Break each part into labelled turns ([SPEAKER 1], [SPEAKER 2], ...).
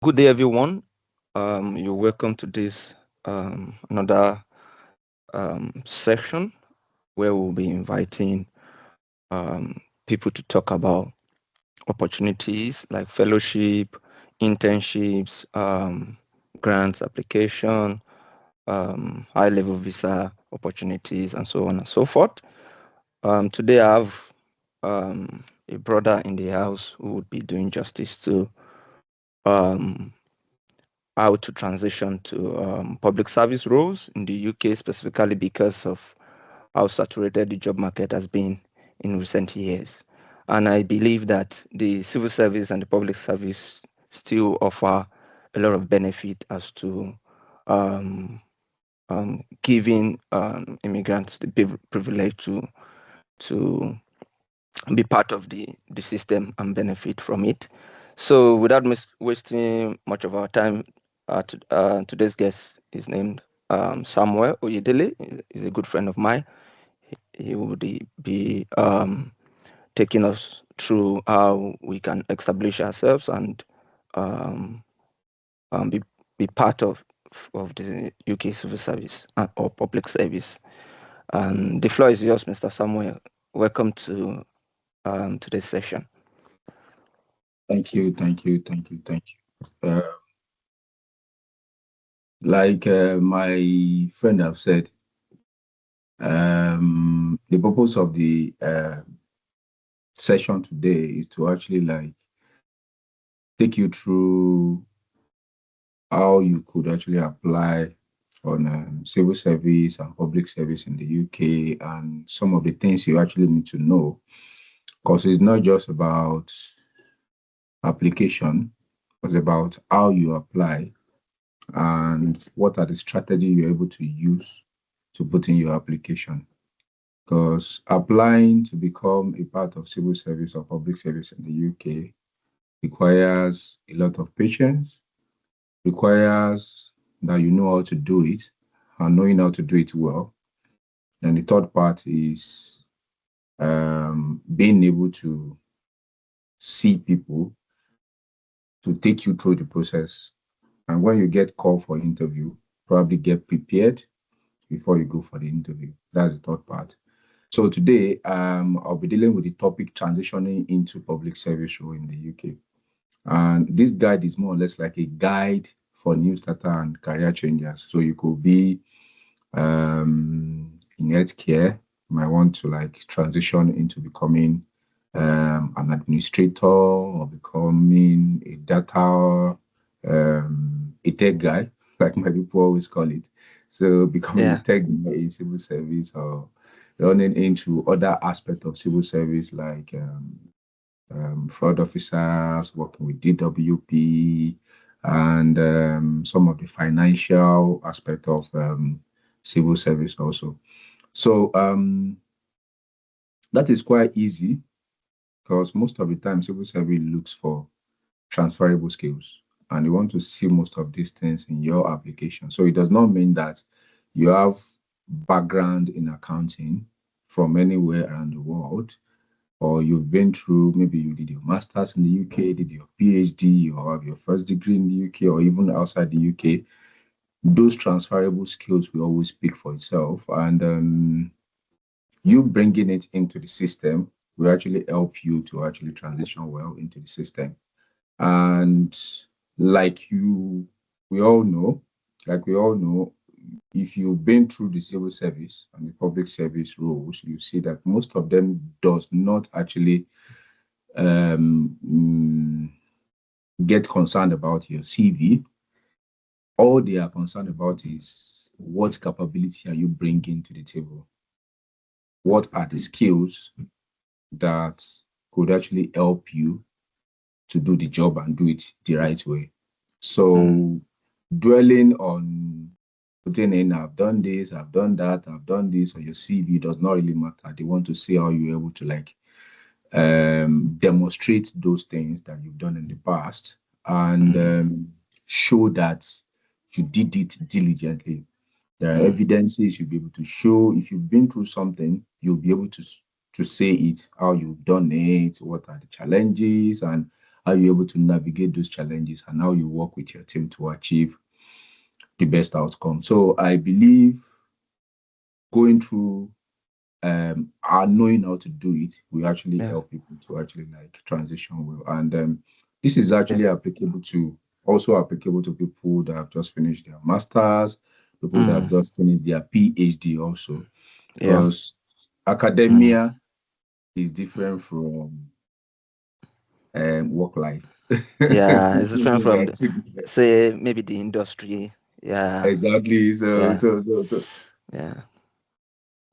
[SPEAKER 1] Good day, everyone. You're welcome to this another section where we'll be inviting people to talk about opportunities like fellowship, internships, grants application, high-level visa opportunities, and so on and so forth. Today, I have a brother in the house who would be doing justice to um, how to transition to public service roles in the UK, specifically because of how saturated the job market has been in recent years. And I believe that the civil service and the public service still offer a lot of benefit as to um, giving immigrants the privilege to be part of the system and benefit from it. So without wasting much of our time, today's guest is named Samuel Oyedele. He's a good friend of mine. He would be taking us through how we can establish ourselves and um, be part of the UK civil service or public service. And the floor is yours, Mr. Samuel. Welcome to today's session.
[SPEAKER 2] Thank you, thank you, thank you, thank you. Like my friend have said, the purpose of the session today is to actually take you through how you could actually apply on civil service and public service in the UK and some of the things you actually need to know, because it's not just about application, it's about how you apply and what are the strategies you're able to use to put in your application. Because applying to become a part of civil service or public service in the UK requires a lot of patience, requires that you know how to do it and knowing how to do it well. And the third part is being able to see people to take you through the process. And when you get called for interview, probably get prepared before you go for the interview. That's the third part. So today, I'll be dealing with the topic transitioning into public service role in the UK. And this guide is more or less like a guide for new starter and career changers. So you could be in healthcare, you might want to transition into becoming an administrator or becoming a data, a tech guy, like my people always call it. So becoming a tech guy in civil service or running into other aspects of civil service like fraud officers, working with DWP, and some of the financial aspect of civil service also. So that is quite easy because most of the time civil service looks for transferable skills and you want to see most of these things in your application. So it does not mean that you have background in accounting from anywhere around the world, or you've been through, maybe you did your master's in the UK, did your PhD, or have your first degree in the UK, or even outside the UK. Those transferable skills will always speak for itself. And you bringing it into the system will actually help you to actually transition well into the system. And like you, we all know, if you've been through the civil service and the public service roles, you see that most of them does not actually get concerned about your CV. All they are concerned about is what capability are you bringing to the table? What are the skills that could actually help you to do the job and do it the right way? So dwelling on putting in, I've done this, I've done that, I've done this on your CV does not really matter. They want to see how you're able to demonstrate those things that you've done in the past and show that you did it diligently. There are evidences you'll be able to show. If you've been through something, you'll be able to say it, how you've done it, what are the challenges, and how you're able to navigate those challenges, and how you work with your team to achieve the best outcome. So I believe going through and knowing how to do it will actually
[SPEAKER 1] Yeah.
[SPEAKER 2] help people to actually like transition well. And this is
[SPEAKER 1] Yeah.
[SPEAKER 2] actually applicable to people that have just finished their masters, people that have
[SPEAKER 1] Mm.
[SPEAKER 2] just finished their PhD also,
[SPEAKER 1] Yeah.
[SPEAKER 2] because
[SPEAKER 1] Mm.
[SPEAKER 2] academia is different from work life.
[SPEAKER 1] Yeah. It's different
[SPEAKER 2] They
[SPEAKER 1] from
[SPEAKER 2] are
[SPEAKER 1] the,
[SPEAKER 2] two different.
[SPEAKER 1] say maybe the industry. Yeah.
[SPEAKER 2] Exactly. So,
[SPEAKER 1] Yeah.
[SPEAKER 2] so, so, so
[SPEAKER 1] Yeah.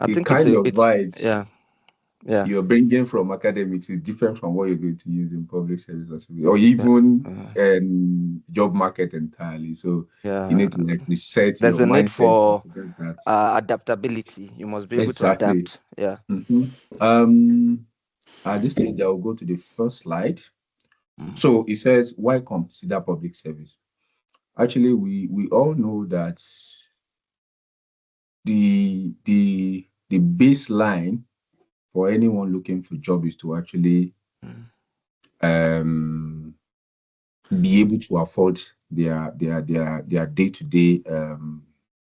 [SPEAKER 1] I
[SPEAKER 2] the
[SPEAKER 1] think it's
[SPEAKER 2] kind
[SPEAKER 1] a
[SPEAKER 2] of
[SPEAKER 1] it's
[SPEAKER 2] vibes
[SPEAKER 1] yeah. Yeah.
[SPEAKER 2] you're bringing from academics is different from what you're going to use in public service or
[SPEAKER 1] Yeah.
[SPEAKER 2] even
[SPEAKER 1] Uh,
[SPEAKER 2] job market entirely. So you
[SPEAKER 1] yeah.
[SPEAKER 2] need to like reset
[SPEAKER 1] There's
[SPEAKER 2] your
[SPEAKER 1] a need
[SPEAKER 2] mindset to
[SPEAKER 1] for
[SPEAKER 2] forget that.
[SPEAKER 1] adaptability. You must be able to
[SPEAKER 2] Exactly.
[SPEAKER 1] adapt. Yeah.
[SPEAKER 2] Mhm. At this stage, I'll go to the first slide.
[SPEAKER 1] Mm.
[SPEAKER 2] So it says, why consider public service? Actually, we all know that the baseline for anyone looking for job is to actually
[SPEAKER 1] Mm.
[SPEAKER 2] um be able to afford their day-to-day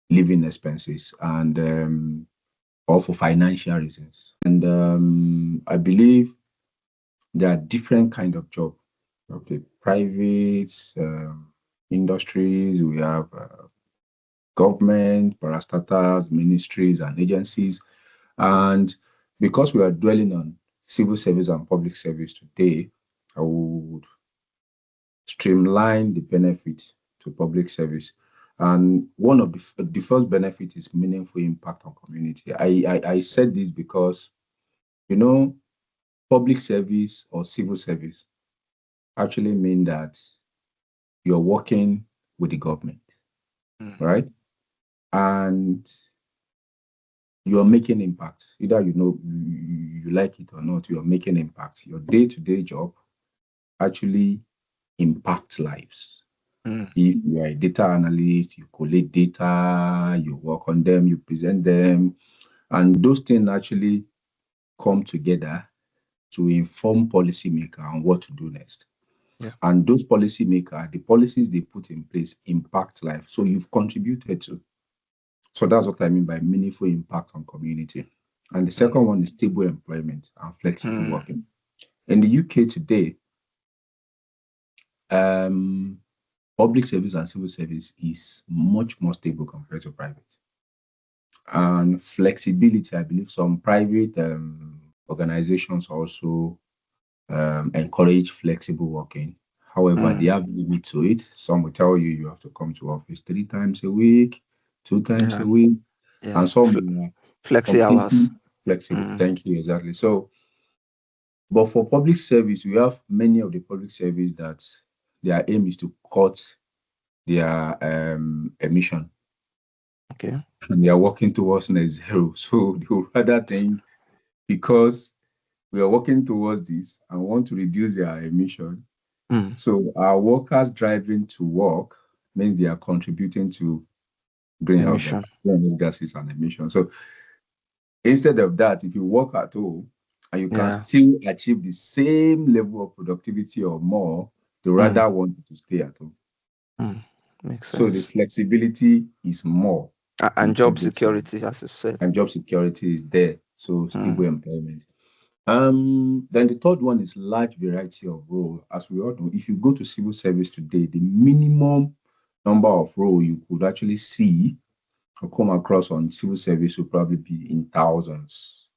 [SPEAKER 2] living expenses, and or for financial reasons. And I believe there are different kind of job. Okay, private industries, we have government, parastatals, ministries, and agencies. And because we are dwelling on civil service and public service today, I would streamline the benefit to public service. And one of the first benefit is meaningful impact on community. I said this because, you know, public service or civil service actually mean that you're working with the government,
[SPEAKER 1] Mm.
[SPEAKER 2] right? And you're making impact. Either you like it or not, you're making impact. Your day-to-day job actually impacts lives.
[SPEAKER 1] Mm.
[SPEAKER 2] If you are a data analyst, you collate data, you work on them, you present them, and those things actually come together to inform policymaker on what to do next.
[SPEAKER 1] Yeah.
[SPEAKER 2] And those policymaker, the policies they put in place impact life. So you've contributed to. So that's what I mean by meaningful impact on community. And the
[SPEAKER 1] Mm.
[SPEAKER 2] second one is stable employment and flexible
[SPEAKER 1] Mm.
[SPEAKER 2] working. In the UK today, um, public service and civil service is much more stable compared to private. And flexibility, I believe some private organizations also encourage flexible working. However, they
[SPEAKER 1] Mm.
[SPEAKER 2] have limit to it. Some will tell you you have to come to office 3 times a week, 2 times
[SPEAKER 1] Yeah.
[SPEAKER 2] a week,
[SPEAKER 1] Yeah.
[SPEAKER 2] and some are
[SPEAKER 1] Flexi hours.
[SPEAKER 2] completely flexible.
[SPEAKER 1] Mm.
[SPEAKER 2] Thank you, exactly. So, but for public service, we have many of the public service that their aim is to cut their emission,
[SPEAKER 1] Okay.
[SPEAKER 2] and they are working towards net zero. So they would rather think, because we are working towards this and want to reduce their emission.
[SPEAKER 1] Mm.
[SPEAKER 2] So our workers driving to work means they are contributing to
[SPEAKER 1] Emission.
[SPEAKER 2] greenhouse gases and emissions. So instead of that, if you work at home and you can
[SPEAKER 1] Yeah.
[SPEAKER 2] still achieve the same level of productivity or more, they
[SPEAKER 1] Mm.
[SPEAKER 2] rather want you to stay at home.
[SPEAKER 1] Mm. Makes
[SPEAKER 2] So the
[SPEAKER 1] sense.
[SPEAKER 2] flexibility is more
[SPEAKER 1] And
[SPEAKER 2] in
[SPEAKER 1] job
[SPEAKER 2] public service,
[SPEAKER 1] security, as you said.
[SPEAKER 2] and job security is there. So stable
[SPEAKER 1] Mm.
[SPEAKER 2] employment. Then the third one is large variety of role. As we all know, if you go to civil service today, the minimum number of role you could actually see or come across on civil service will probably be in thousands,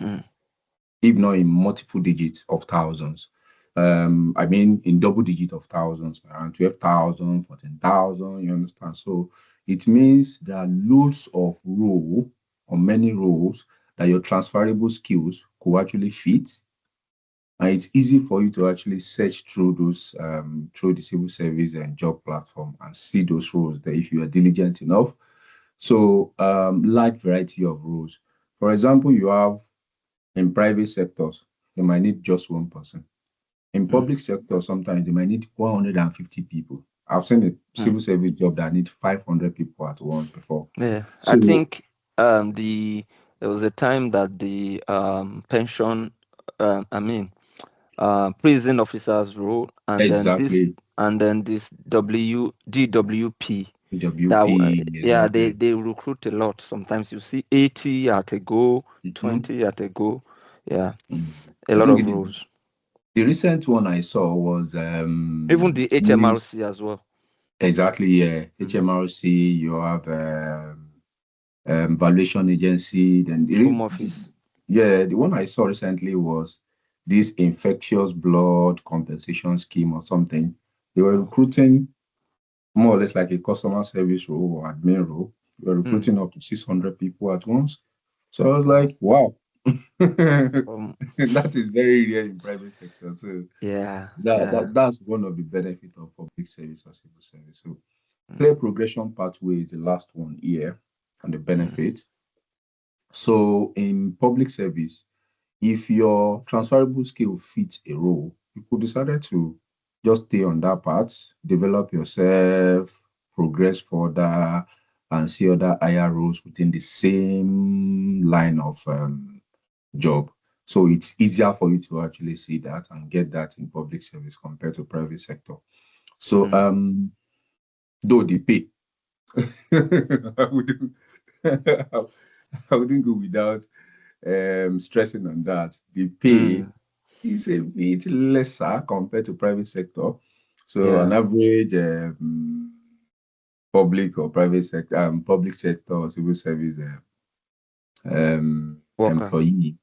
[SPEAKER 1] Mm.
[SPEAKER 2] if not in multiple digits of thousands. I mean, in double digit of thousands, around 12,000, 14,000. You understand? So it means there are loads of role or many roles that your transferable skills could actually fit, and it's easy for you to actually search through those through the civil service and job platform and see those roles there if you are diligent enough. So large variety of roles. For example, you have in private sectors, they might need just one person. In
[SPEAKER 1] Mm.
[SPEAKER 2] public sector, sometimes they might need 150 people. I've seen a
[SPEAKER 1] Mm.
[SPEAKER 2] civil service job that need 500 people at once before.
[SPEAKER 1] Yeah. I
[SPEAKER 2] So
[SPEAKER 1] think there was a time that the pension I mean prison officers role,
[SPEAKER 2] Exactly.
[SPEAKER 1] and then this DWP. That
[SPEAKER 2] DWP,
[SPEAKER 1] yeah,
[SPEAKER 2] exactly.
[SPEAKER 1] they recruit a lot. Sometimes you see 80 at a go,
[SPEAKER 2] Mhm.
[SPEAKER 1] 20 at a go. Yeah,
[SPEAKER 2] Mm.
[SPEAKER 1] a
[SPEAKER 2] I
[SPEAKER 1] lot
[SPEAKER 2] think
[SPEAKER 1] of roles.
[SPEAKER 2] the recent one I saw was
[SPEAKER 1] Even the
[SPEAKER 2] police.
[SPEAKER 1] HMRC as well.
[SPEAKER 2] Exactly, yeah.
[SPEAKER 1] Mm-hmm.
[SPEAKER 2] HMRC, you have valuation agency. Then
[SPEAKER 1] Home office.
[SPEAKER 2] yeah, the one I saw recently was this infectious blood compensation scheme or something. They were
[SPEAKER 1] Oh.
[SPEAKER 2] recruiting more or less like a customer service role or admin role. They were
[SPEAKER 1] Mm.
[SPEAKER 2] recruiting up to 600 people at once. So I was
[SPEAKER 1] Wow.
[SPEAKER 2] like, wow,
[SPEAKER 1] Um,
[SPEAKER 2] that is very rare in private sector. So
[SPEAKER 1] yeah,
[SPEAKER 2] that,
[SPEAKER 1] yeah.
[SPEAKER 2] that that's one of the benefits of public service or civil service. So
[SPEAKER 1] Mm,
[SPEAKER 2] clear progression pathway is the last one here and the
[SPEAKER 1] mm,
[SPEAKER 2] benefits. So in public service, if your transferable skill fits a role, you could decide to just stay on that path, develop yourself, progress further, and see other higher roles within the same line of job. So it's easier for you to actually see that and get that in public service compared to private sector. So
[SPEAKER 1] mm.
[SPEAKER 2] though they pay, I wouldn't I wouldn't go without stressing on that. The pay
[SPEAKER 1] Mm.
[SPEAKER 2] is a bit lesser compared to private sector. So an
[SPEAKER 1] Yeah.
[SPEAKER 2] average public sector or civil service
[SPEAKER 1] Worker.
[SPEAKER 2] employee,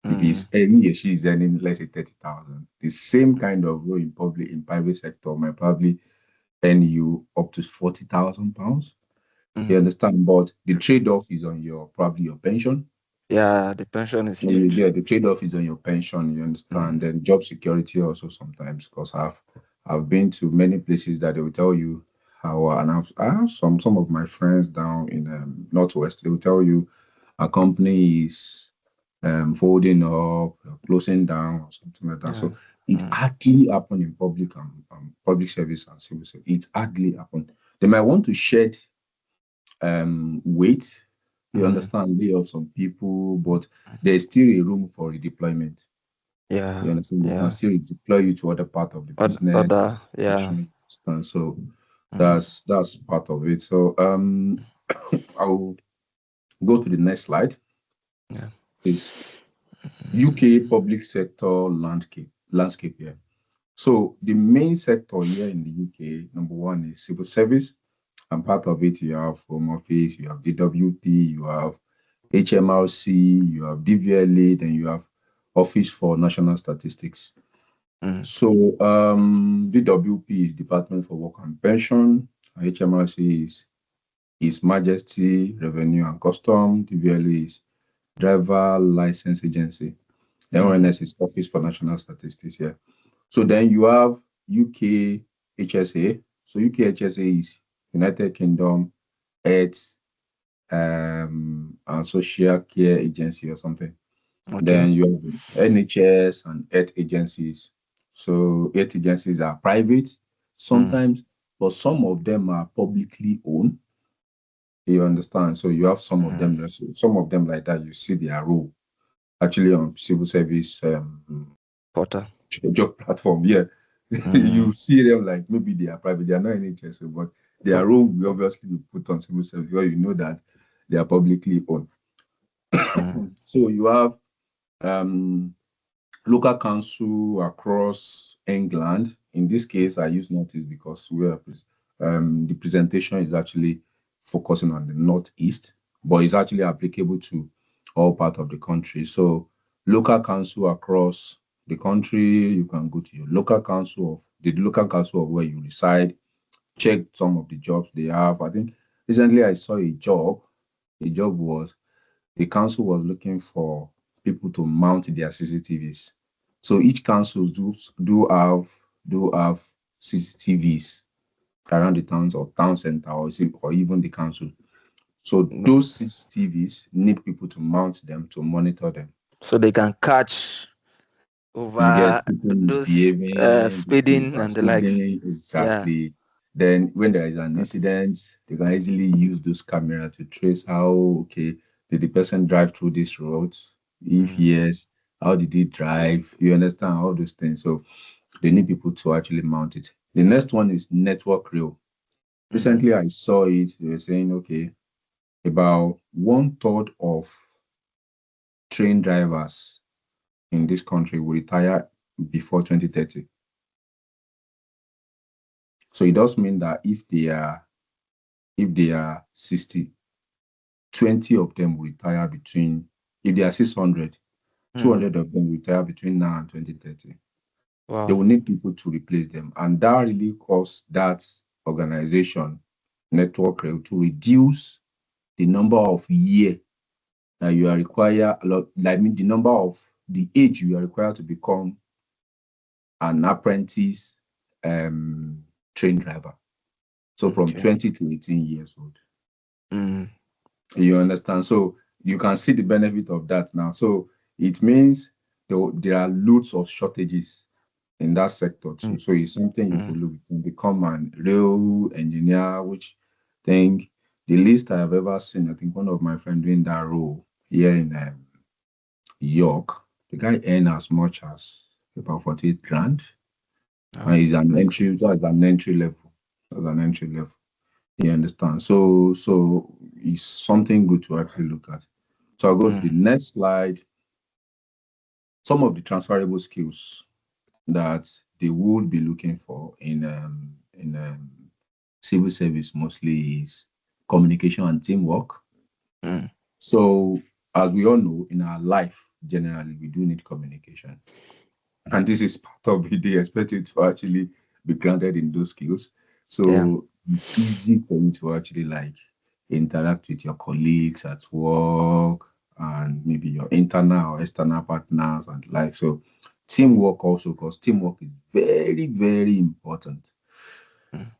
[SPEAKER 2] if
[SPEAKER 1] Mm.
[SPEAKER 2] he's earning or she is earning, let's say 30,000, the same kind of role in private sector might probably earn you up to 40,000 pounds. You
[SPEAKER 1] Mm.
[SPEAKER 2] understand? But the trade-off is on your probably your pension.
[SPEAKER 1] Yeah, the pension is
[SPEAKER 2] And
[SPEAKER 1] huge.
[SPEAKER 2] yeah, the trade-off is on your pension, you understand.
[SPEAKER 1] Mm.
[SPEAKER 2] Then job security also sometimes, because I've been to many places that they will tell you how, and I have some of my friends down in Northwest, they will tell you a company is folding up, closing down, or something like that.
[SPEAKER 1] Yeah.
[SPEAKER 2] So it
[SPEAKER 1] Mm.
[SPEAKER 2] hardly happen in public service and civil service. It hardly happen. They might want to shed weight. You
[SPEAKER 1] Mm.
[SPEAKER 2] understand, lay off some people, but there's still a room for redeployment. You
[SPEAKER 1] Yeah.
[SPEAKER 2] understand? They can
[SPEAKER 1] Yeah.
[SPEAKER 2] still deploy you to other part of the business,
[SPEAKER 1] Other. Yeah.
[SPEAKER 2] station, understand? So
[SPEAKER 1] Mm.
[SPEAKER 2] that's part of it. So I'll go to the next slide.
[SPEAKER 1] Yeah.
[SPEAKER 2] Is UK public sector landscape here. So the main sector here in the UK, number one is civil service. And part of it, you have Home Office, you have DWP, you have HMRC, you have DVLA, then you have Office for National Statistics.
[SPEAKER 1] Mm.
[SPEAKER 2] So DWP is Department for Work and Pension, HMRC is His Majesty Revenue and Custom, DVLA is Driver License Agency, then
[SPEAKER 1] Mm.
[SPEAKER 2] ONS is Office for National Statistics here. So then you have UKHSA. So UKHSA is United Kingdom Health and Social Care Agency or something.
[SPEAKER 1] Okay.
[SPEAKER 2] Then you have NHS and health agencies. So health agencies are private
[SPEAKER 1] Mm.
[SPEAKER 2] sometimes, but some of them are publicly owned. You understand? So you have
[SPEAKER 1] Mm.
[SPEAKER 2] some of them like that. You see their role actually on civil service
[SPEAKER 1] Porter.
[SPEAKER 2] job platform. Yeah,
[SPEAKER 1] Mm.
[SPEAKER 2] you see them like maybe they are private, they are not NHS, but their
[SPEAKER 1] But.
[SPEAKER 2] role will obviously be put on civil service where you know that they are publicly owned.
[SPEAKER 1] Mm.
[SPEAKER 2] So you have um, local council across England. In this case, I use Northeast because the presentation is actually focusing on the Northeast, but it's actually applicable to all part of the country. So local council across the country, you can go to your local council of where you reside, check some of the jobs they have. I think recently I saw a job. The job was the council was looking for people to mount their CCTVs. So each council do have CCTVs around the towns or town center or even the council. So
[SPEAKER 1] No.
[SPEAKER 2] those CCTVs need people to mount them to monitor them.
[SPEAKER 1] So they can catch
[SPEAKER 2] You
[SPEAKER 1] over
[SPEAKER 2] get people
[SPEAKER 1] those
[SPEAKER 2] misbehaving, people
[SPEAKER 1] speeding and the likes.
[SPEAKER 2] overspeeding,
[SPEAKER 1] Yeah.
[SPEAKER 2] exactly. Then when there is an
[SPEAKER 1] Got it.
[SPEAKER 2] incident, they can easily use those cameras to trace how, okay, did the person drive through this road? If
[SPEAKER 1] Mm.
[SPEAKER 2] yes, How did he drive? You understand all those things. So they need people to actually mount it. The next one is network rail. Recently, I saw it. They were saying, okay, about 1/3 of train drivers in this country will retire before 2030. So it does mean that if they are 60, 20 of them will retire between, if they are 600, 200 of them will retire between now and 2030. They will
[SPEAKER 1] Wow.
[SPEAKER 2] need people to replace them. And that really caused that organization, Network Rail, to reduce the number of year that you are required, the number of the age you are required to become an apprentice train driver. So from
[SPEAKER 1] Okay.
[SPEAKER 2] 20 to 18 years old.
[SPEAKER 1] Mm.
[SPEAKER 2] You understand? So you can see the benefit of that now. So it means there are loads of shortages in that sector too.
[SPEAKER 1] Mm.
[SPEAKER 2] So it's something you could
[SPEAKER 1] Mm.
[SPEAKER 2] look. You can become an rail engineer, which thing the least I have ever seen, I think one of my friends doing that role here in York, the guy earned as much as about 48 grand. And
[SPEAKER 1] Oh,
[SPEAKER 2] he's an
[SPEAKER 1] okay.
[SPEAKER 2] entry, that's an entry level. That's an entry level. You understand? So it's something good to actually look at. So I'll go to the
[SPEAKER 1] Mm.
[SPEAKER 2] next slide. Some of the transferable skills that they would be looking for in civil service mostly is communication and teamwork.
[SPEAKER 1] Mm.
[SPEAKER 2] So as we all know, in our life, generally, we do need communication. And this is part of it. They expect you to actually be grounded in those skills.
[SPEAKER 1] Yeah.
[SPEAKER 2] So it's easy for you to actually like interact with your colleagues at work and maybe your internal or external partners and like so. Teamwork also, because teamwork is very, very important.
[SPEAKER 1] Mm.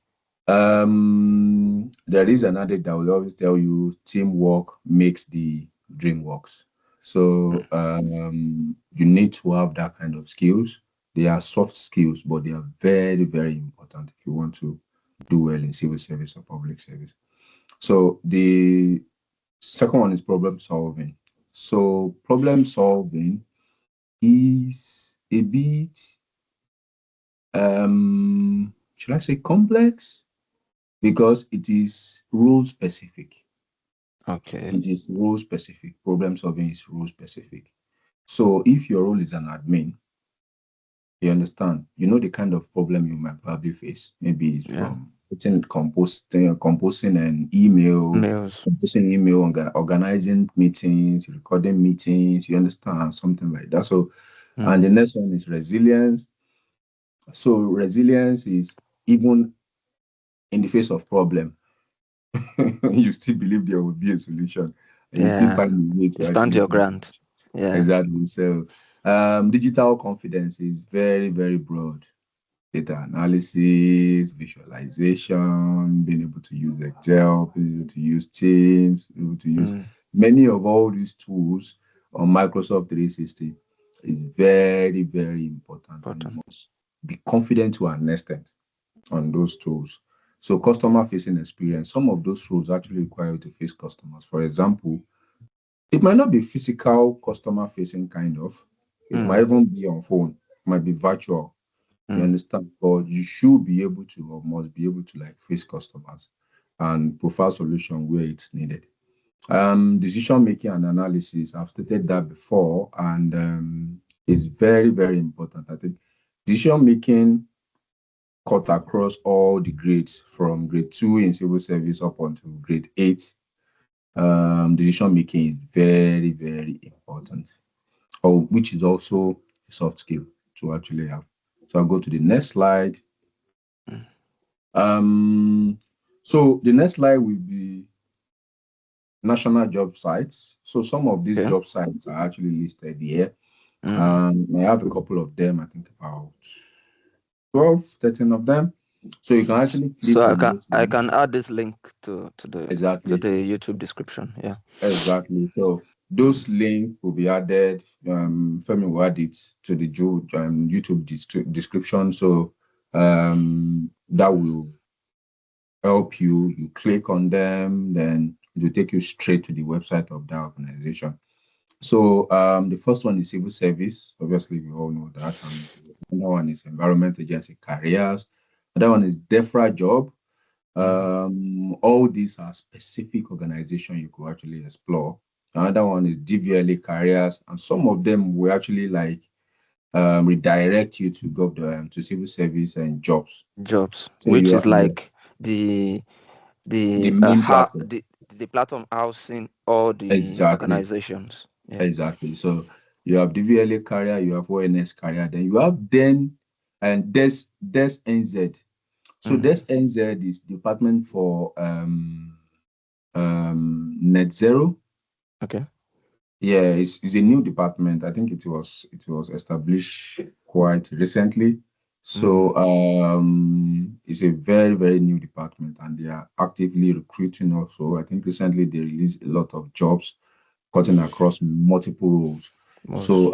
[SPEAKER 2] There is an adage that will always tell you teamwork makes the dream works. So
[SPEAKER 1] Mm.
[SPEAKER 2] you need to have that kind of skills. They are soft skills, but they are very, very important if you want to do well in civil service or public service. So the second one is problem solving. So problem solving is a bit should I say complex? Because it is role specific.
[SPEAKER 1] Okay.
[SPEAKER 2] It is role specific. Problem solving is role specific. So if your role is an admin, you understand, you know the kind of problem you might probably face. Maybe it's
[SPEAKER 1] Yeah.
[SPEAKER 2] from composing an email,
[SPEAKER 1] Meals.
[SPEAKER 2] organizing meetings, recording meetings, you understand, something like that. So, and
[SPEAKER 1] Mm.
[SPEAKER 2] the next one is resilience. So resilience is even in the face of problem, you still believe there will be a solution and you still
[SPEAKER 1] Yeah.
[SPEAKER 2] find a way
[SPEAKER 1] You
[SPEAKER 2] to
[SPEAKER 1] stand
[SPEAKER 2] actually
[SPEAKER 1] your
[SPEAKER 2] find
[SPEAKER 1] ground.
[SPEAKER 2] solution.
[SPEAKER 1] Yeah.
[SPEAKER 2] Exactly. So digital confidence is very, very broad. Data analysis, visualization, being able to use Excel, being able to use Teams, being able to use
[SPEAKER 1] Mm.
[SPEAKER 2] many of all these tools on Microsoft 360 is very, very important, and you
[SPEAKER 1] Important.
[SPEAKER 2] must be confident to an extent on those tools. So customer facing experience, some of those roles actually require you to face customers. For example, it might not be physical customer facing kind of, it might
[SPEAKER 1] Mm.
[SPEAKER 2] even be on phone, it might be virtual. You
[SPEAKER 1] Mm.
[SPEAKER 2] understand? But you should be able to or must be able to like face customers and provide solution where it's needed. Decision making and analysis, I've stated that before, and it's very, very important. I think decision making cut across all the grades from grade 2 in civil service up until grade 8. Decision making is very, very important, or which is also a soft skill to actually have. So I'll go to the next slide.
[SPEAKER 1] Mm.
[SPEAKER 2] Um, so the next slide will be national job sites. So some of these
[SPEAKER 1] Okay.
[SPEAKER 2] job sites are actually listed here.
[SPEAKER 1] Mm.
[SPEAKER 2] I have a couple of them, I think about 12, 13 of them. So you can actually
[SPEAKER 1] So
[SPEAKER 2] click on those
[SPEAKER 1] I
[SPEAKER 2] links.
[SPEAKER 1] can add this link to
[SPEAKER 2] Exactly.
[SPEAKER 1] the YouTube description. Yeah.
[SPEAKER 2] Exactly. So those links will be added. Femi will add it to the YouTube description. So that will help you. You click on them, then it will take you straight to the website of that organization. So the first one is civil service. Obviously, we all know that. And another one is Environment Agency Careers. Another one is DEFRA Job.
[SPEAKER 1] Mm.
[SPEAKER 2] All these are specific organizations you could actually explore. Another one is DVLA Careers, and some of them will actually like redirect you to go to civil service and jobs.
[SPEAKER 1] Jobs,
[SPEAKER 2] So
[SPEAKER 1] which
[SPEAKER 2] you
[SPEAKER 1] is
[SPEAKER 2] are, yeah,
[SPEAKER 1] like the
[SPEAKER 2] the
[SPEAKER 1] the
[SPEAKER 2] main
[SPEAKER 1] ha
[SPEAKER 2] platform.
[SPEAKER 1] the platform housing all the
[SPEAKER 2] Exactly.
[SPEAKER 1] organizations. Yeah.
[SPEAKER 2] Exactly. So you have DVLA Career, you have ONS Career, then you have and DESNZ. So
[SPEAKER 1] Mm.
[SPEAKER 2] DESNZ is Department for Net Zero.
[SPEAKER 1] Okay.
[SPEAKER 2] Yeah, it's a new department. I think it was established quite recently.
[SPEAKER 1] Mm.
[SPEAKER 2] So it's a very, very new department and they are actively recruiting also. I think recently they released a lot of jobs cutting across multiple roles.
[SPEAKER 1] Was
[SPEAKER 2] So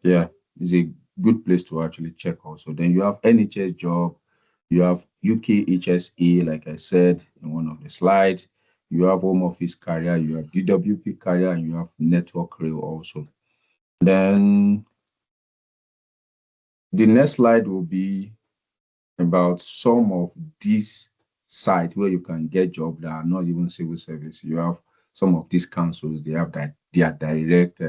[SPEAKER 2] yeah, it's a good place to actually check also. Then you have NHS job, you have UKHSA, like I said in one of the slides. You have Home Office Career, you have DWP Career, and you have Network Rail also. Then the next slide will be about some of these sites where you can get jobs that are not even civil service. You have some of these councils, they have that their direct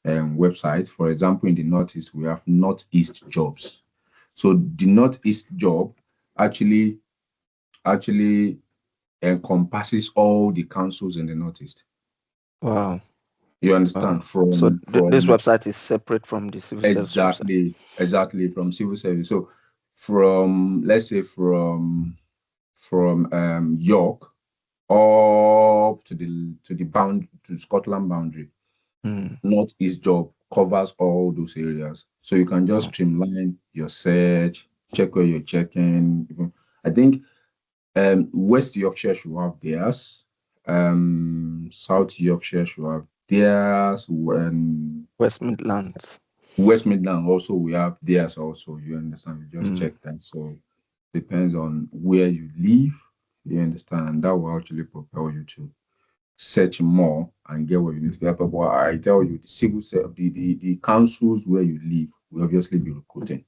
[SPEAKER 2] website. For example, in the Northeast, we have Northeast Jobs. So the Northeast job actually actually encompasses all the councils in the Northeast.
[SPEAKER 1] wow.
[SPEAKER 2] You
[SPEAKER 1] Wow.
[SPEAKER 2] understand?
[SPEAKER 1] So this
[SPEAKER 2] From
[SPEAKER 1] website is separate from the civil service website.
[SPEAKER 2] exactly from civil service. So from let's say from York up to the bound to Scotland boundary.
[SPEAKER 1] Mm.
[SPEAKER 2] Northeast job covers all those areas. So you can just
[SPEAKER 1] Wow.
[SPEAKER 2] streamline your search, check where you're checking. I think West Yorkshire should have theirs. South Yorkshire should have theirs. When
[SPEAKER 1] West Midlands.
[SPEAKER 2] West Midland also we have theirs also. You understand? You just
[SPEAKER 1] Mm.
[SPEAKER 2] check that. So depends on where you live. You understand? That will actually propel you to search more and get what you need to get. But I tell you, the civil the councils where you live will obviously be recruiting.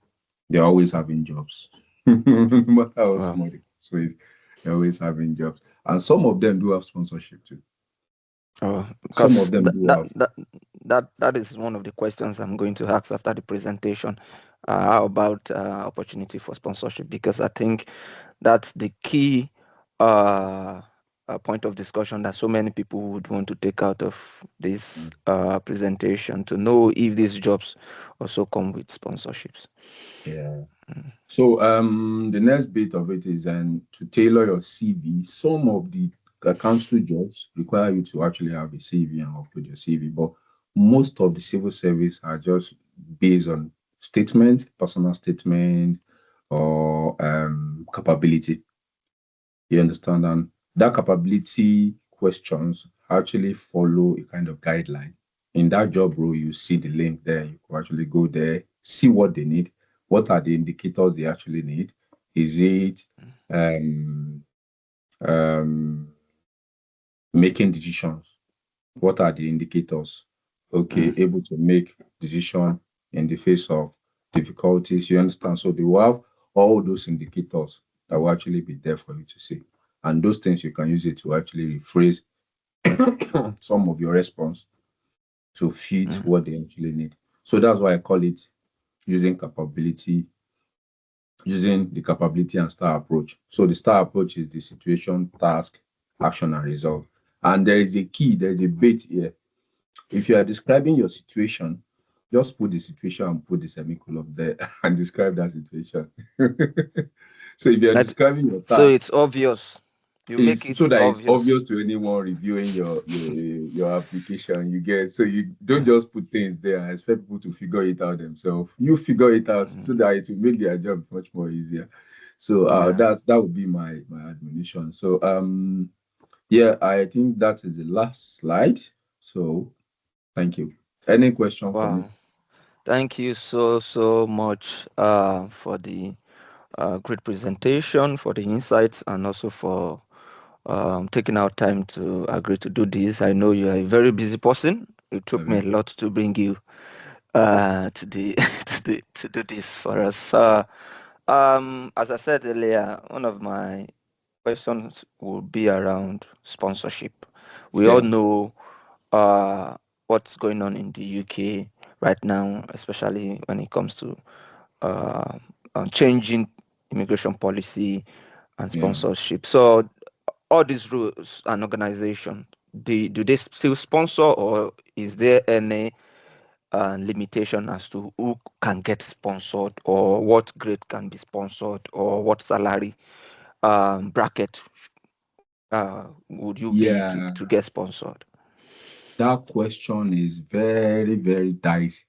[SPEAKER 2] They're always having jobs. No matter how
[SPEAKER 1] Wow.
[SPEAKER 2] small the council is, they're always having jobs. And some of them do have sponsorship too.
[SPEAKER 1] Oh,
[SPEAKER 2] Some of
[SPEAKER 1] because
[SPEAKER 2] them do have.
[SPEAKER 1] that is one of the questions I'm going to ask after the presentation. How about opportunity for sponsorship? Because I think that's the key uh, point of discussion that so many people would want to take out of this presentation to know if these jobs also come with sponsorships.
[SPEAKER 2] Yeah.
[SPEAKER 1] Mm.
[SPEAKER 2] So the next bit of it is to tailor your CV. Some of the council jobs require you to actually have a CV and upload your CV, but most of the civil service are just based on statement, personal statement, or capability. You understand? And that capability questions actually follow a kind of guideline. In that job role, you see the link there. You can actually go there, see what they need. What are the indicators they actually need? Is it um, um, making decisions? What are the indicators? Okay,
[SPEAKER 1] Mm.
[SPEAKER 2] able to make decision in the face of difficulties. You understand? So they will have all those indicators that will actually be there for you to see. And those things you can use it to actually rephrase some of your response to fit
[SPEAKER 1] Mm.
[SPEAKER 2] what they actually need. So that's why I call it using capability, using the capability and star approach. So the star approach is the situation, task, action, and result. And there is a key, there is a bait here. If you are describing your situation, just put the situation and put the semicolon there and describe that situation. So if you are
[SPEAKER 1] That,
[SPEAKER 2] describing your
[SPEAKER 1] so
[SPEAKER 2] task,
[SPEAKER 1] it's obvious. You make
[SPEAKER 2] is
[SPEAKER 1] it
[SPEAKER 2] so that it's
[SPEAKER 1] obvious.
[SPEAKER 2] obvious to anyone reviewing your application. You get, so you don't just put things there and expect people to figure it out themselves. You figure it out so
[SPEAKER 1] Mm.
[SPEAKER 2] that it will make their job much more easier. So
[SPEAKER 1] Yeah.
[SPEAKER 2] that would be my admonition. So yeah, I think that is the last slide. So thank you. Any question for me?
[SPEAKER 1] Wow. Thank you so much for the great presentation, for the insights, and also for taking out time to agree to do this. I know you are a very busy person. It took me a
[SPEAKER 2] Very.
[SPEAKER 1] lot to bring you to the to do this for us. As I said earlier, one of my questions will be around sponsorship. We all
[SPEAKER 2] Yeah.
[SPEAKER 1] know uh, what's going on in the UK right now, especially when it comes to uh, changing immigration policy and
[SPEAKER 2] Yeah.
[SPEAKER 1] sponsorship. So all these rules and organizations, do they still sponsor, or is there any limitation as to who can get sponsored, or what grade can be sponsored, or what salary bracket would you be
[SPEAKER 2] Yeah.
[SPEAKER 1] to get sponsored?
[SPEAKER 2] That question is very, very dicey.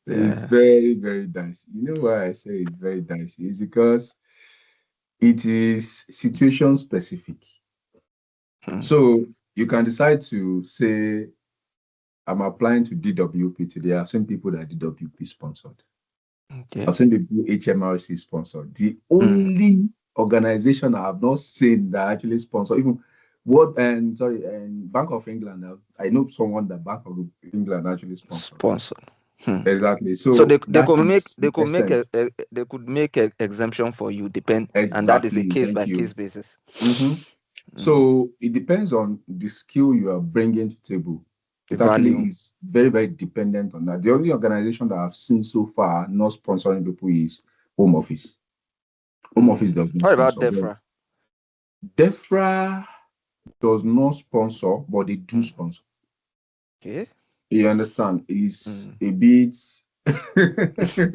[SPEAKER 2] It's
[SPEAKER 1] Yeah.
[SPEAKER 2] very, very dicey. You know why I say it's very dicey? It's because it is situation specific.
[SPEAKER 1] Hmm.
[SPEAKER 2] So you can decide to say, I'm applying to DWP today. I've seen people that DWP sponsored.
[SPEAKER 1] Okay.
[SPEAKER 2] I've seen people HMRC sponsored. The
[SPEAKER 1] Mm.
[SPEAKER 2] only organization I have not seen that actually sponsor, even what and sorry, and Bank of England. I know someone that Bank of England actually sponsored.
[SPEAKER 1] Sponsored. Hmm.
[SPEAKER 2] Exactly.
[SPEAKER 1] So
[SPEAKER 2] So that is
[SPEAKER 1] they
[SPEAKER 2] the
[SPEAKER 1] could make
[SPEAKER 2] extent.
[SPEAKER 1] they could make a exemption for you, depend, and that is a
[SPEAKER 2] Exactly.
[SPEAKER 1] case
[SPEAKER 2] Thank
[SPEAKER 1] by case
[SPEAKER 2] you.
[SPEAKER 1] basis.
[SPEAKER 2] Mhm.
[SPEAKER 1] Mm.
[SPEAKER 2] So it depends on the skill you are bringing to table.
[SPEAKER 1] The
[SPEAKER 2] It actually
[SPEAKER 1] value.
[SPEAKER 2] is very, very dependent on that. The only organization that I've seen so far not sponsoring people is Home Office. Home Office
[SPEAKER 1] Mm.
[SPEAKER 2] does not
[SPEAKER 1] What about
[SPEAKER 2] sponsor. But
[SPEAKER 1] DEFRA?
[SPEAKER 2] DEFRA does not sponsor, but they do
[SPEAKER 1] Mm.
[SPEAKER 2] sponsor.
[SPEAKER 1] Okay.
[SPEAKER 2] You understand? It's
[SPEAKER 1] Mm.
[SPEAKER 2] a bit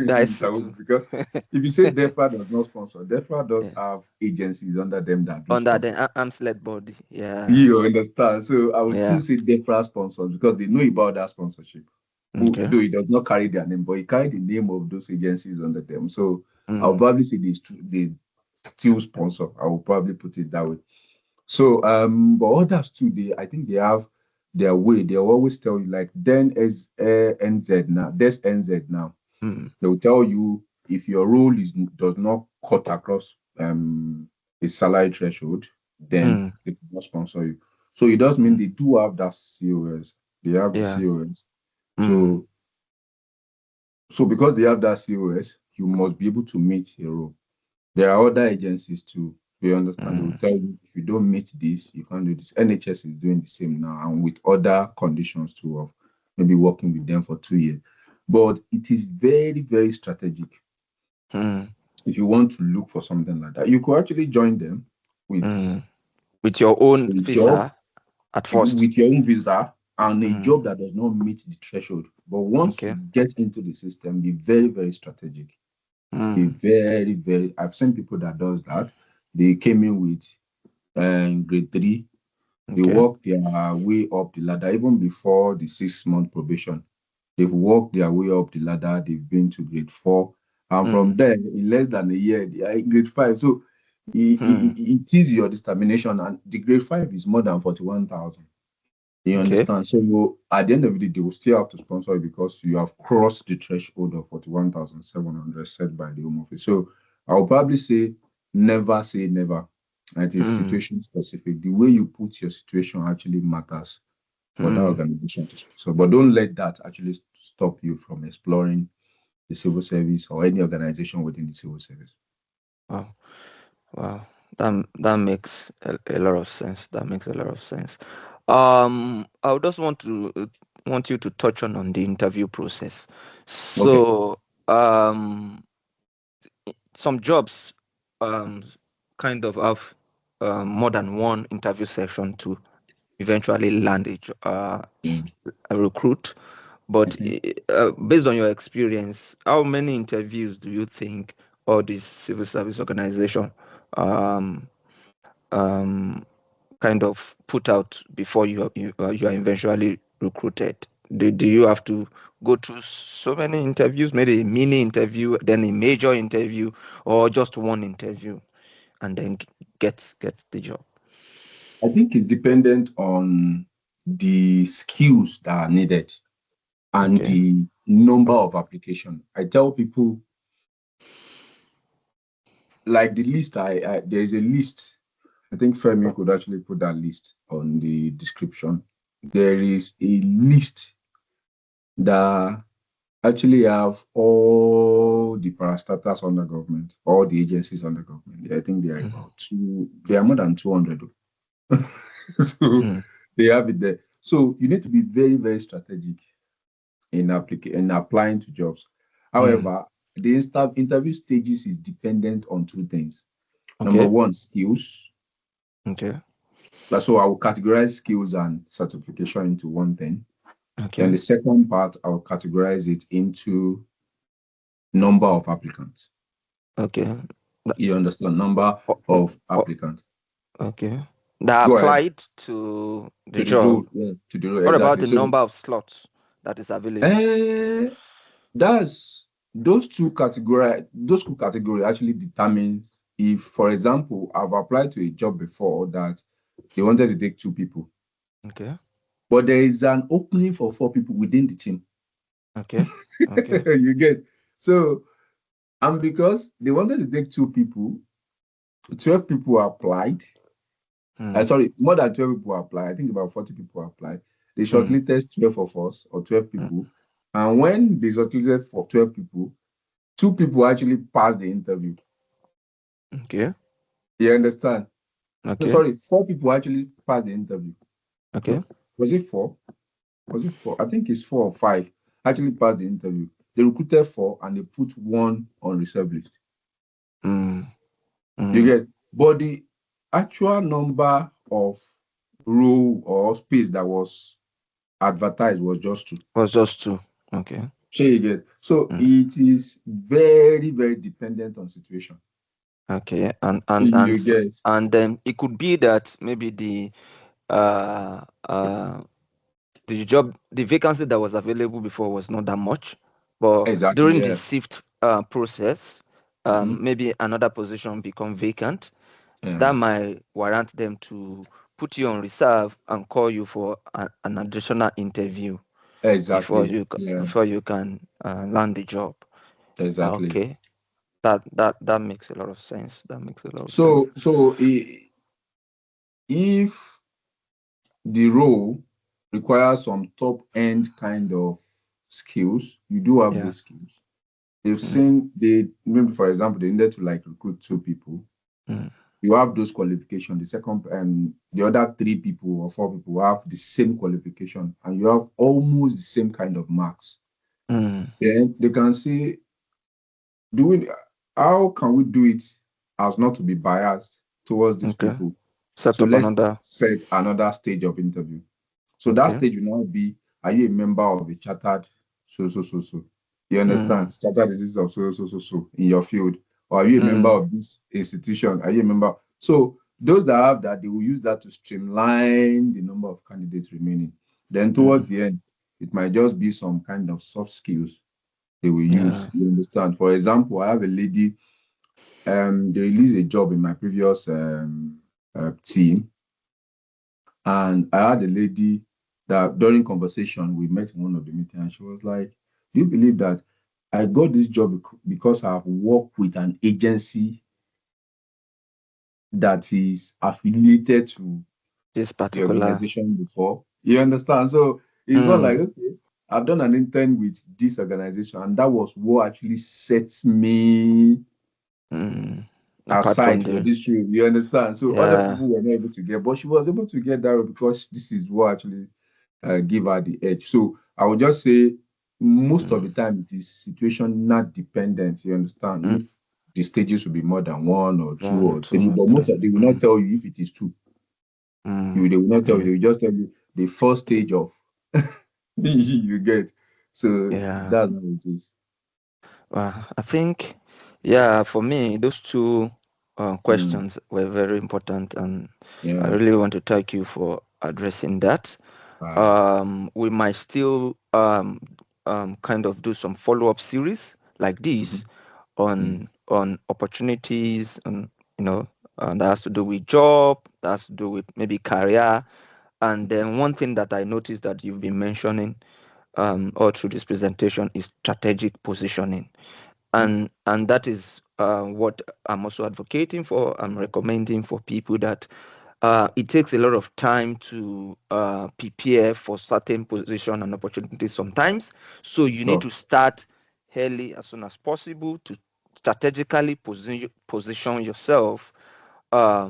[SPEAKER 1] Dicey too.
[SPEAKER 2] because if you say DEFRA does not sponsor, DEFRA does
[SPEAKER 1] Yeah.
[SPEAKER 2] have agencies under them that do
[SPEAKER 1] Under
[SPEAKER 2] sponsor.
[SPEAKER 1] the arms-led body. Yeah.
[SPEAKER 2] You understand? So I will still
[SPEAKER 1] Yeah.
[SPEAKER 2] say DEFRA sponsors because they know about that sponsorship.
[SPEAKER 1] Okay.
[SPEAKER 2] Though it does not carry their name, but it carry the name of those agencies under them. So I'll
[SPEAKER 1] Mm.
[SPEAKER 2] probably say they still sponsor. I will probably put it that way. So but others too, I think they have their way. They'll always tell you like then as NZ now, there's NZ now.
[SPEAKER 1] Mm.
[SPEAKER 2] They will tell you if your role does not cut across a salary threshold, then
[SPEAKER 1] Mm.
[SPEAKER 2] they will not sponsor you. So it does mean
[SPEAKER 1] Mm.
[SPEAKER 2] they do have that COS. They have the
[SPEAKER 1] Yeah.
[SPEAKER 2] COS.
[SPEAKER 1] Mm.
[SPEAKER 2] So because they have that COS, you must be able to meet a role. There are other agencies too. You understand? They will
[SPEAKER 1] Mm.
[SPEAKER 2] tell you if you don't meet this, you can't do this. NHS is doing the same now and with other conditions too of maybe working with them for 2 years. But it is very, very strategic.
[SPEAKER 1] Mm.
[SPEAKER 2] If you want to look for something like that, you could actually join them with
[SPEAKER 1] Mm. With your own
[SPEAKER 2] a job,
[SPEAKER 1] visa at first.
[SPEAKER 2] with your own visa and a
[SPEAKER 1] Mm.
[SPEAKER 2] job that does not meet the threshold. But once you
[SPEAKER 1] Okay.
[SPEAKER 2] get into the system, be very, very strategic. Be
[SPEAKER 1] Mm.
[SPEAKER 2] very, very. I've seen people that does that. They came in with grade 3. They
[SPEAKER 1] Okay.
[SPEAKER 2] worked their way up the ladder even before the 6 month probation. They've worked their way up the ladder. They've been to grade 4, and from
[SPEAKER 1] Mm.
[SPEAKER 2] there, in less than a year, they are in grade 5. So
[SPEAKER 1] Mm.
[SPEAKER 2] it is your determination, and the grade 5 is more than 41,000. You
[SPEAKER 1] Okay.
[SPEAKER 2] understand? So at the end of the day, they will still have to sponsor you because you have crossed the threshold of 41,700 set by the Home Office. So I will probably say never. It is
[SPEAKER 1] Mm.
[SPEAKER 2] situation specific. The way you put your situation actually matters for that
[SPEAKER 1] Mm.
[SPEAKER 2] organization to sponsor. But don't let that actually stop you from exploring the civil service or any organization within the civil service.
[SPEAKER 1] Wow. Wow. That makes a lot of sense. That makes a lot of sense. I would just want you to touch on the interview process.
[SPEAKER 2] Okay.
[SPEAKER 1] So, some jobs um kind of have more than one interview section to eventually land
[SPEAKER 2] Mm.
[SPEAKER 1] a recruit. But
[SPEAKER 2] Mhm.
[SPEAKER 1] based on your experience, how many interviews do you think all these civil service organization um, um, kind of put out before you are eventually recruited? Do you have to go through so many interviews, maybe a mini interview, then a major interview, or just one interview, and then get the job?
[SPEAKER 2] I think it's dependent on the skills that are needed and
[SPEAKER 1] Okay.
[SPEAKER 2] the number of application. I tell people like the list, there is a list. I think Femi could actually put that list on the description. There is a list that actually have all the parastatals under government, all the agencies under government. I think they are about they are more than 200. So
[SPEAKER 1] Mm.
[SPEAKER 2] they have it there. So you need to be very, very strategic in applying to jobs.
[SPEAKER 1] Mm.
[SPEAKER 2] However, the interview stages is dependent on two things. Number
[SPEAKER 1] Okay.
[SPEAKER 2] one, skills.
[SPEAKER 1] Okay.
[SPEAKER 2] So I will categorize skills and certification into one thing. Then
[SPEAKER 1] Okay.
[SPEAKER 2] the second part, I will categorize it into number of applicants.
[SPEAKER 1] Okay.
[SPEAKER 2] You understand? Number
[SPEAKER 1] O- o-
[SPEAKER 2] of
[SPEAKER 1] o-
[SPEAKER 2] applicants.
[SPEAKER 1] Okay. That
[SPEAKER 2] Go ahead.
[SPEAKER 1] applied to the
[SPEAKER 2] To the
[SPEAKER 1] job.
[SPEAKER 2] role. Yeah, to the role.
[SPEAKER 1] What about
[SPEAKER 2] Exactly.
[SPEAKER 1] the
[SPEAKER 2] So
[SPEAKER 1] number of slots that is available?
[SPEAKER 2] that's those two categories actually determines if, for example, I've applied to a job before that they wanted to take two people,
[SPEAKER 1] Okay.
[SPEAKER 2] but there is an opening for four people within the team.
[SPEAKER 1] Okay. Okay.
[SPEAKER 2] You get so, and because they wanted to take two people, 12 people applied.
[SPEAKER 1] Mm.
[SPEAKER 2] Sorry, more than 12 people applied. I think about 40 people applied. They
[SPEAKER 1] Mm.
[SPEAKER 2] shortlisted 12 of us or 12
[SPEAKER 1] Mm.
[SPEAKER 2] people. And when they shortlisted for 12 people, two people actually passed the interview.
[SPEAKER 1] Okay.
[SPEAKER 2] You understand? No,
[SPEAKER 1] Okay.
[SPEAKER 2] sorry, four people actually passed the interview.
[SPEAKER 1] Okay.
[SPEAKER 2] No, was it four? Was it four? I think it's four or five actually passed the interview. They recruited four and they put one on reserve list.
[SPEAKER 1] Mm.
[SPEAKER 2] You
[SPEAKER 1] Mm.
[SPEAKER 2] get, but the actual number of row or space that was advertised was just two.
[SPEAKER 1] Was just two. Okay.
[SPEAKER 2] Sure, you get. So
[SPEAKER 1] Mm.
[SPEAKER 2] it is very, very dependent on situation.
[SPEAKER 1] Okay.
[SPEAKER 2] You get.
[SPEAKER 1] And then it could be that maybe uh the job, the vacancy that was available before was not that much, but
[SPEAKER 2] Exactly,
[SPEAKER 1] during the
[SPEAKER 2] yeah.
[SPEAKER 1] shift process,
[SPEAKER 2] Mhm.
[SPEAKER 1] maybe another position become vacant.
[SPEAKER 2] Yeah.
[SPEAKER 1] That might warrant them to put you on reserve and call you for an additional interview
[SPEAKER 2] Exactly. Yeah,
[SPEAKER 1] before you can land the job.
[SPEAKER 2] exactly.
[SPEAKER 1] Okay, that makes a lot of sense. That makes a lot of sense.
[SPEAKER 2] So if the role requires some top end kind of skills, you do have
[SPEAKER 1] Yeah.
[SPEAKER 2] those skills. They've
[SPEAKER 1] Mm.
[SPEAKER 2] seen they maybe, for example, they needed to like recruit two people.
[SPEAKER 1] Mm.
[SPEAKER 2] You have those qualifications. The second the other three people or four people have the same qualification, and you have almost the same kind of marks.
[SPEAKER 1] Mm.
[SPEAKER 2] Then they can say, do we how can we do it as not to be biased towards these
[SPEAKER 1] Okay.
[SPEAKER 2] people?
[SPEAKER 1] Set
[SPEAKER 2] So
[SPEAKER 1] up
[SPEAKER 2] let's
[SPEAKER 1] another.
[SPEAKER 2] set another stage of interview. So that
[SPEAKER 1] Okay.
[SPEAKER 2] stage will now be, are you a member of a chartered so? You
[SPEAKER 1] Mm.
[SPEAKER 2] understand? Chartered institute of so in your field. Or are you a member
[SPEAKER 1] Mm.
[SPEAKER 2] of this institution? Are you a member? So those that have that, they will use that to streamline the number of candidates remaining. Then
[SPEAKER 1] Mm.
[SPEAKER 2] towards the end, it might just be some kind of soft skills they will use.
[SPEAKER 1] Yeah.
[SPEAKER 2] You understand? For example, I have a lady, they released a job in my previous team, and I had a lady that during conversation, we met in one of the meetings, and she was like, do you believe that I got this job because I've worked with an agency that is affiliated to
[SPEAKER 1] This
[SPEAKER 2] the
[SPEAKER 1] particular.
[SPEAKER 2] organization before? You understand? So it's not like,
[SPEAKER 1] Mm.
[SPEAKER 2] okay, I've done an intern with this organization, and that was what actually sets me
[SPEAKER 1] Mm. Apart from
[SPEAKER 2] aside for
[SPEAKER 1] the.
[SPEAKER 2] this trip. You understand? So other
[SPEAKER 1] Yeah.
[SPEAKER 2] people were not able to get, but she was able to get that because this is what actually give her the edge. So I would just say most of the
[SPEAKER 1] Mm.
[SPEAKER 2] time it is situation not dependent. You understand?
[SPEAKER 1] Mm.
[SPEAKER 2] If the stages will be more than one or two
[SPEAKER 1] One,
[SPEAKER 2] or
[SPEAKER 1] two,
[SPEAKER 2] three,
[SPEAKER 1] or
[SPEAKER 2] but most
[SPEAKER 1] three.
[SPEAKER 2] of they will not
[SPEAKER 1] Mm.
[SPEAKER 2] tell you if it is two.
[SPEAKER 1] Mm.
[SPEAKER 2] They will not tell you.
[SPEAKER 1] Mm.
[SPEAKER 2] They will just tell you the first stage of you get. So
[SPEAKER 1] Yeah.
[SPEAKER 2] that's how it is.
[SPEAKER 1] Well, I think, yeah, for me, those two
[SPEAKER 2] Mm,
[SPEAKER 1] questions were very important, and I
[SPEAKER 2] yeah.
[SPEAKER 1] really want to thank you for addressing that.
[SPEAKER 2] Wow.
[SPEAKER 1] We might still kind of do some follow-up series like this
[SPEAKER 2] Mhm, mm,
[SPEAKER 1] on opportunities, and you know, that has to do with job, that has to do with maybe career. And then one thing that I noticed that you've been mentioning all through this presentation is strategic positioning,
[SPEAKER 2] mm,
[SPEAKER 1] and that is what I'm also advocating for. I'm recommending for people that it takes a lot of time to prepare for certain position and opportunities sometimes. So you need
[SPEAKER 2] Sure.
[SPEAKER 1] to start early as soon as possible to strategically position yourself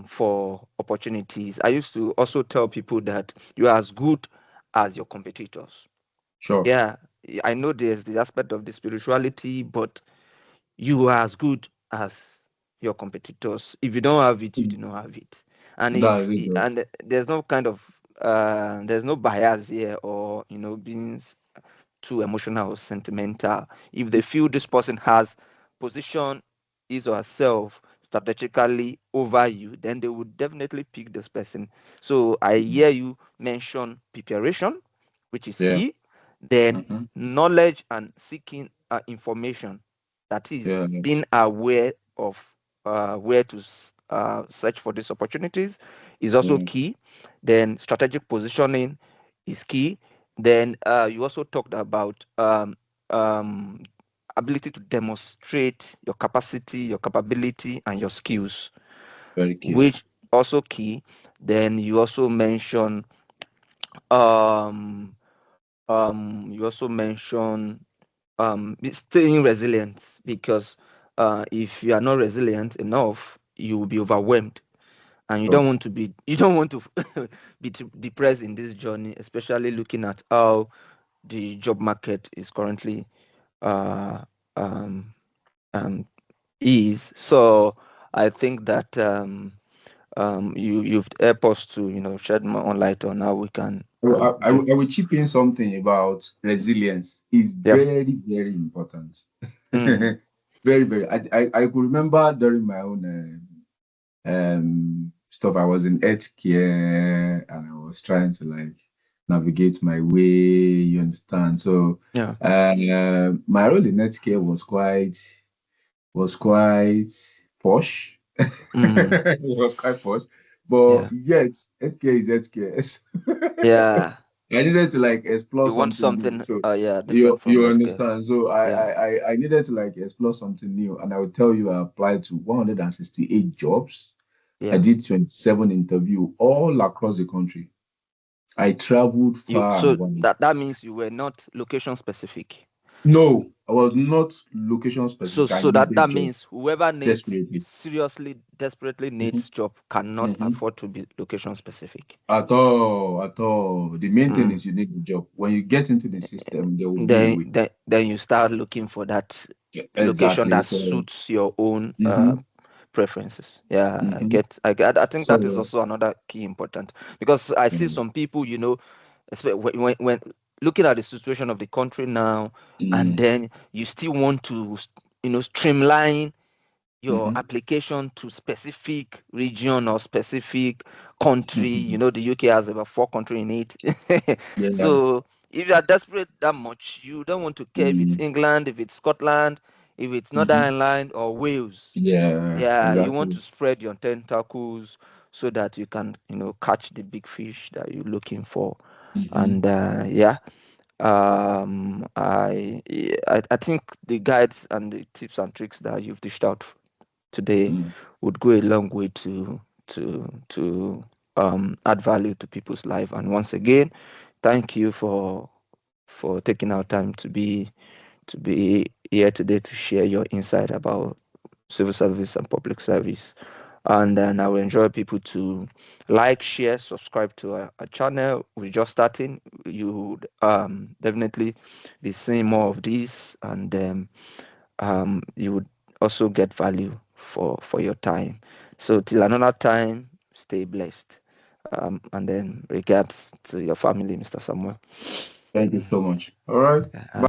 [SPEAKER 1] for opportunities. I used to also tell people that you are as good as your competitors.
[SPEAKER 2] Sure.
[SPEAKER 1] Yeah, I know there's the aspect of the spirituality, but you are as good as your competitors. If you don't have it, you do not have it. And
[SPEAKER 2] That's
[SPEAKER 1] if
[SPEAKER 2] it, bro.
[SPEAKER 1] and there's no kind of there's no bias here, or being too emotional or sentimental. If they feel this person has position his or herself strategically over you, then they would definitely pick this person. So I hear you mention preparation, which is
[SPEAKER 2] Yeah.
[SPEAKER 1] key, then
[SPEAKER 2] Mm-hmm.
[SPEAKER 1] knowledge and seeking information. That is
[SPEAKER 2] Yeah. Yeah.
[SPEAKER 1] being aware of where to search for these opportunities is also
[SPEAKER 2] Yeah.
[SPEAKER 1] key. Then strategic positioning is key. Then you also talked about um, ability to demonstrate your capacity, your capability, and your skills,
[SPEAKER 2] Very key.
[SPEAKER 1] which also key. Then you also mention um, you also mention staying resilient, because if you are not resilient enough, you will be overwhelmed, and you
[SPEAKER 2] Sure.
[SPEAKER 1] don't want to be you don't want to be depressed in this journey, especially looking at how the job market is currently uh, um, um, is. So I think that you've helped us to shed more light on how we can
[SPEAKER 2] Well,
[SPEAKER 1] do.
[SPEAKER 2] I will chip in something about resilience. It's
[SPEAKER 1] Yeah.
[SPEAKER 2] very, very important.
[SPEAKER 1] Mm,
[SPEAKER 2] Very, very. I could remember during my own stuff. I was in healthcare and I was trying to like navigate my way. You understand? So,
[SPEAKER 1] yeah.
[SPEAKER 2] my role in healthcare was quite posh.
[SPEAKER 1] Mm,
[SPEAKER 2] It was quite posh, but
[SPEAKER 1] yeah.
[SPEAKER 2] yet healthcare is healthcare.
[SPEAKER 1] Yeah.
[SPEAKER 2] I needed to like explore
[SPEAKER 1] You want
[SPEAKER 2] something new.
[SPEAKER 1] something
[SPEAKER 2] So
[SPEAKER 1] yeah, different from
[SPEAKER 2] you
[SPEAKER 1] healthcare.
[SPEAKER 2] understand. So
[SPEAKER 1] Yeah.
[SPEAKER 2] I needed to like explore something new, and I will tell you I applied to 168 jobs. I
[SPEAKER 1] Yeah.
[SPEAKER 2] did 27 interview all across the country. I traveled
[SPEAKER 1] You
[SPEAKER 2] far
[SPEAKER 1] so
[SPEAKER 2] and wide.
[SPEAKER 1] that means you were not location specific.
[SPEAKER 2] No, I was not location
[SPEAKER 1] So
[SPEAKER 2] specific. I
[SPEAKER 1] so that
[SPEAKER 2] needed
[SPEAKER 1] that
[SPEAKER 2] job
[SPEAKER 1] means whoever needs
[SPEAKER 2] desperately.
[SPEAKER 1] seriously desperately
[SPEAKER 2] Hmm.
[SPEAKER 1] needs job cannot
[SPEAKER 2] Hmm.
[SPEAKER 1] afford to be location specific.
[SPEAKER 2] At all, at all. The main thing
[SPEAKER 1] Mm.
[SPEAKER 2] is you need the job. When you get into the system, there will be a
[SPEAKER 1] then
[SPEAKER 2] way.
[SPEAKER 1] then then you start looking for that location
[SPEAKER 2] Exactly.
[SPEAKER 1] that
[SPEAKER 2] So,
[SPEAKER 1] suits your own
[SPEAKER 2] hmm
[SPEAKER 1] preferences. Yeah, I
[SPEAKER 2] hmm
[SPEAKER 1] get. I think that is
[SPEAKER 2] so
[SPEAKER 1] also another key important, because I see
[SPEAKER 2] mm,
[SPEAKER 1] some people, when looking at the situation of the country now, and
[SPEAKER 2] mm,
[SPEAKER 1] then you still want to streamline your
[SPEAKER 2] hmm
[SPEAKER 1] application to specific region or specific country.
[SPEAKER 2] hmm
[SPEAKER 1] The UK has about 4 countries in it.
[SPEAKER 2] yeah,
[SPEAKER 1] So if you are desperate that much, you don't want to care if it's
[SPEAKER 2] mm,
[SPEAKER 1] England, if it's Scotland, if it's Northern
[SPEAKER 2] hmm
[SPEAKER 1] Ireland or Wales.
[SPEAKER 2] yeah,
[SPEAKER 1] Yeah, you want
[SPEAKER 2] exactly.
[SPEAKER 1] to spread your tentacles so that you can, catch the big fish that you're looking for.
[SPEAKER 2] Hmm
[SPEAKER 1] And yeah, I think the guides and the tips and tricks that you've dished out today
[SPEAKER 2] mm.
[SPEAKER 1] would go a long way to add value to people's life. And once again, thank you for taking our time to be here today to share your insight about civil service and public service. And then I will enjoy people to like, share, subscribe to our channel. We're just starting. You would definitely be seeing more of these, and you would also get value for your time. So till another time, stay blessed. And then regards to your family, Mr. Samuel.
[SPEAKER 2] Thank you so much. All right.
[SPEAKER 1] Yeah.